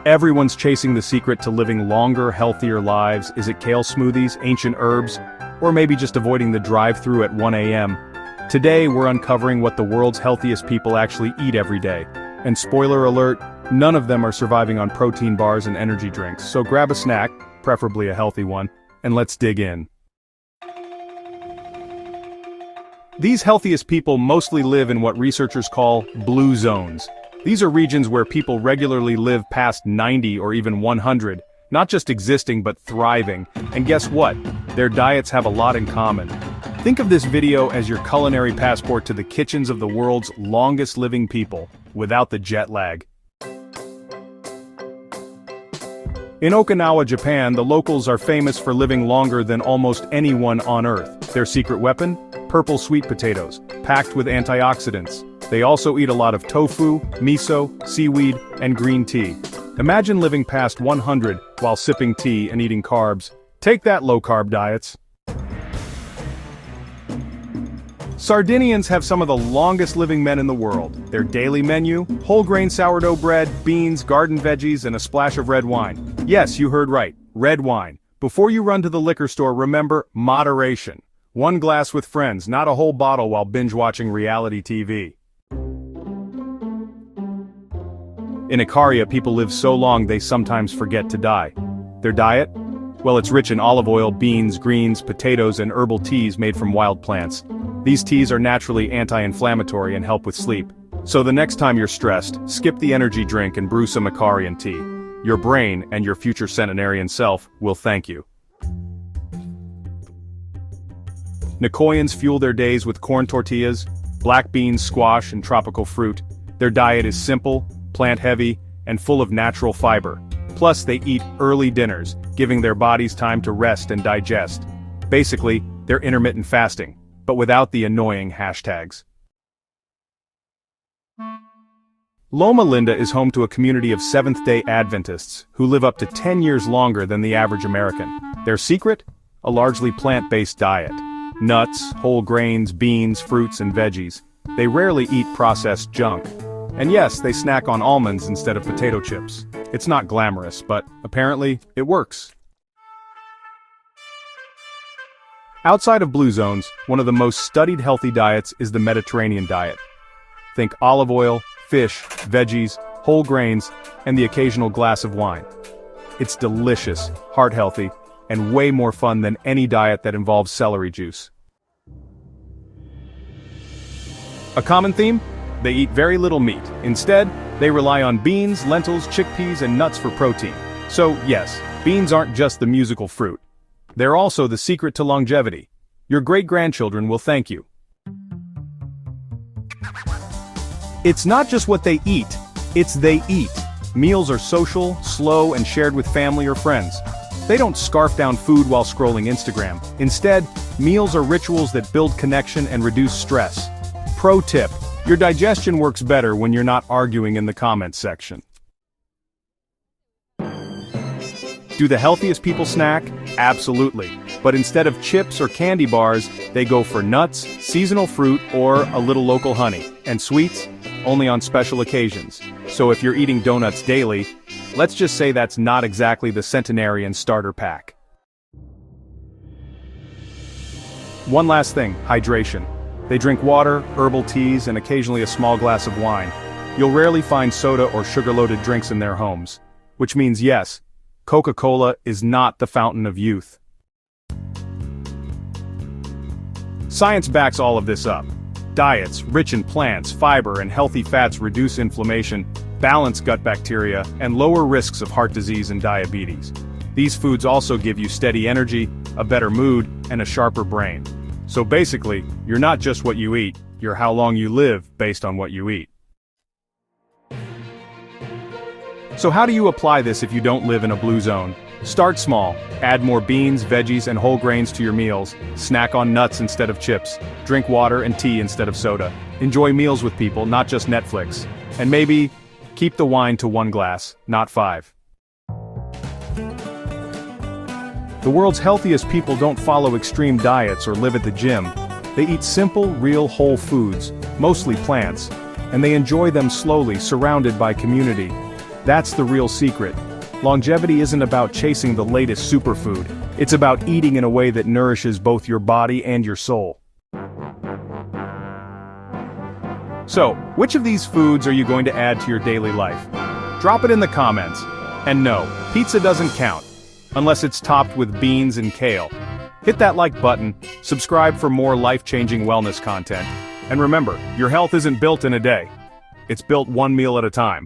Everyone's chasing the secret to living longer, healthier lives. Is it kale smoothies, ancient herbs, or maybe just avoiding the drive-thru at 1 a.m.? Today we're uncovering what the world's healthiest people actually eat every day. And spoiler alert, none of them are surviving on protein bars and energy drinks, so grab a snack, preferably a healthy one, and let's dig in. These healthiest people mostly live in what researchers call blue zones. These are regions where people regularly live past 90 or even 100, not just existing but thriving. And guess what? Their diets have a lot in common. Think of this video as your culinary passport to the kitchens of the world's longest living people, without the jet lag. In Okinawa, Japan, the locals are famous for living longer than almost anyone on Earth. Their secret weapon? Purple sweet potatoes, packed with antioxidants. They also eat a lot of tofu, miso, seaweed, and green tea. Imagine living past 100 while sipping tea and eating carbs. Take that, low-carb diets. Sardinians have some of the longest living men in the world. Their daily menu: whole grain sourdough bread, beans, garden veggies, and a splash of red wine. Yes, you heard right, red wine. Before you run to the liquor store, remember moderation. One glass with friends, not a whole bottle while binge-watching reality TV. In Ikaria, people live so long they sometimes forget to die. Their diet? Well, it's rich in olive oil, beans, greens, potatoes, and herbal teas made from wild plants. These teas are naturally anti-inflammatory and help with sleep. So the next time you're stressed, skip the energy drink and brew some Ikarian tea. Your brain and your future centenarian self will thank you. Nicoyans fuel their days with corn tortillas, black beans, squash, and tropical fruit. Their diet is simple, plant-heavy, and full of natural fiber. Plus, they eat early dinners, giving their bodies time to rest and digest. Basically, they're intermittent fasting, but without the annoying hashtags. Loma Linda is home to a community of Seventh-day Adventists who live up to 10 years longer than the average American. Their secret? A largely plant-based diet. Nuts, whole grains, beans, fruits, and veggies. They rarely eat processed junk. And yes, they snack on almonds instead of potato chips. It's not glamorous, but apparently, it works. Outside of blue zones, one of the most studied healthy diets is the Mediterranean diet. Think olive oil, fish, veggies, whole grains, and the occasional glass of wine. It's delicious, heart-healthy, and way more fun than any diet that involves celery juice. A common theme? They eat very little meat. Instead, they rely on beans, lentils, chickpeas, and nuts for protein. So, yes, beans aren't just the musical fruit. They're also the secret to longevity. Your great-grandchildren will thank you. It's not just what they eat, it's they eat. Meals are social, slow, and shared with family or friends. They don't scarf down food while scrolling Instagram. Instead, meals are rituals that build connection and reduce stress. Pro tip: your digestion works better when you're not arguing in the comments section. Do the healthiest people snack? Absolutely. But instead of chips or candy bars, they go for nuts, seasonal fruit, or a little local honey. And sweets? Only on special occasions. So if you're eating donuts daily, let's just say that's not exactly the centenarian starter pack. One last thing, hydration. They drink water, herbal teas, and occasionally a small glass of wine. You'll rarely find soda or sugar-loaded drinks in their homes. Which means yes, Coca-Cola is not the fountain of youth. Science backs all of this up. Diets rich in plants, fiber, and healthy fats reduce inflammation, balance gut bacteria, and lower risks of heart disease and diabetes. These foods also give you steady energy, a better mood, and a sharper brain. So basically, you're not just what you eat, you're how long you live based on what you eat. So how do you apply this if you don't live in a blue zone? Start small. Add more beans, veggies, and whole grains to your meals. Snack on nuts instead of chips. Drink water and tea instead of soda. Enjoy meals with people, not just Netflix. And maybe, keep the wine to 1 glass, not 5. The world's healthiest people don't follow extreme diets or live at the gym. They eat simple, real whole foods, mostly plants, and they enjoy them slowly, surrounded by community. That's the real secret. Longevity isn't about chasing the latest superfood. It's about eating in a way that nourishes both your body and your soul. So, which of these foods are you going to add to your daily life? Drop it in the comments. And no, pizza doesn't count, unless it's topped with beans and kale. Hit that like button, subscribe for more life-changing wellness content, and remember, your health isn't built in a day. It's built one meal at a time.